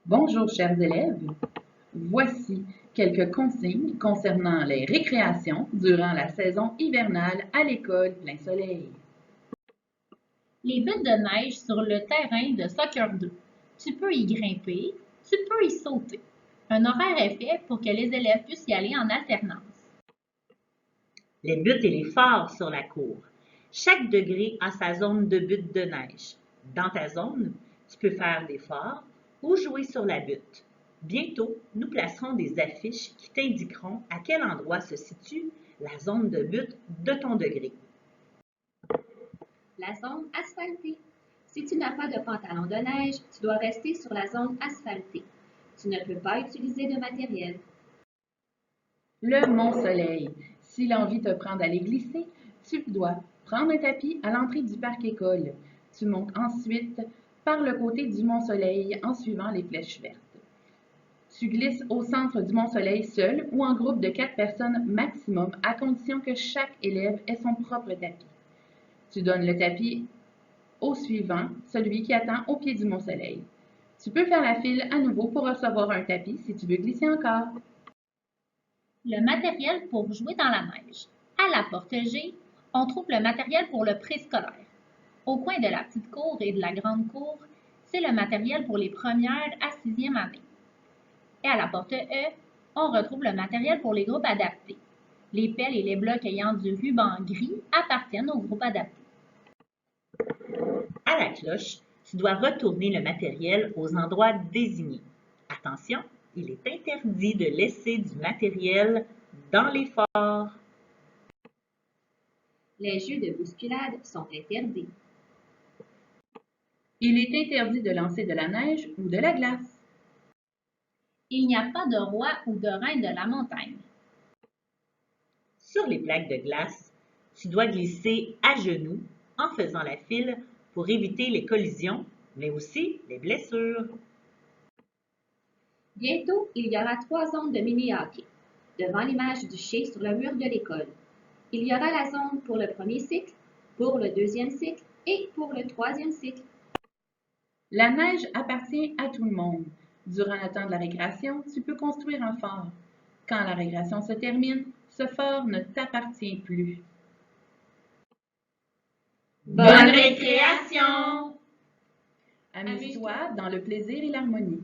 Bonjour chers élèves, voici quelques consignes concernant les récréations durant la saison hivernale à l'école Plein Soleil. Les buttes de neige sur le terrain de soccer 2. Tu peux y grimper, tu peux y sauter. Un horaire est fait pour que les élèves puissent y aller en alternance. Les buttes et les forts sur la cour. Chaque degré a sa zone de butte de neige. Dans ta zone, tu peux faire des forts ou jouer sur la butte. Bientôt, nous placerons des affiches qui t'indiqueront à quel endroit se situe la zone de butte de ton degré. La zone asphaltée. Si tu n'as pas de pantalon de neige, tu dois rester sur la zone asphaltée. Tu ne peux pas utiliser de matériel. Le Mont-Soleil. Si l'envie te prend d'aller glisser, tu dois prendre un tapis à l'entrée du parc école. Tu montes ensuite par le côté du Mont-Soleil en suivant les flèches vertes. Tu glisses au centre du Mont-Soleil seul ou en groupe de 4 personnes maximum à condition que chaque élève ait son propre tapis. Tu donnes le tapis au suivant, celui qui attend au pied du Mont-Soleil. Tu peux faire la file à nouveau pour recevoir un tapis si tu veux glisser encore. Le matériel pour jouer dans la neige. À la porte G, on trouve le matériel pour le préscolaire. Au coin de la petite cour et de la grande cour, c'est le matériel pour les premières à sixième année. Et à la porte E, on retrouve le matériel pour les groupes adaptés. Les pelles et les blocs ayant du ruban gris appartiennent au groupe adapté. À la cloche, tu dois retourner le matériel aux endroits désignés. Attention, il est interdit de laisser du matériel dans les forts. Les jeux de bousculade sont interdits. Il est interdit de lancer de la neige ou de la glace. Il n'y a pas de roi ou de reine de la montagne. Sur les plaques de glace, tu dois glisser à genoux en faisant la file pour éviter les collisions, mais aussi les blessures. Bientôt, il y aura 3 zones de mini-hockey, devant l'image du chien sur le mur de l'école. Il y aura la zone pour le premier cycle, pour le deuxième cycle et pour le troisième cycle. La neige appartient à tout le monde. Durant le temps de la récréation, tu peux construire un fort. Quand la récréation se termine, ce fort ne t'appartient plus. Bonne récréation! Amuse-toi dans le plaisir et l'harmonie.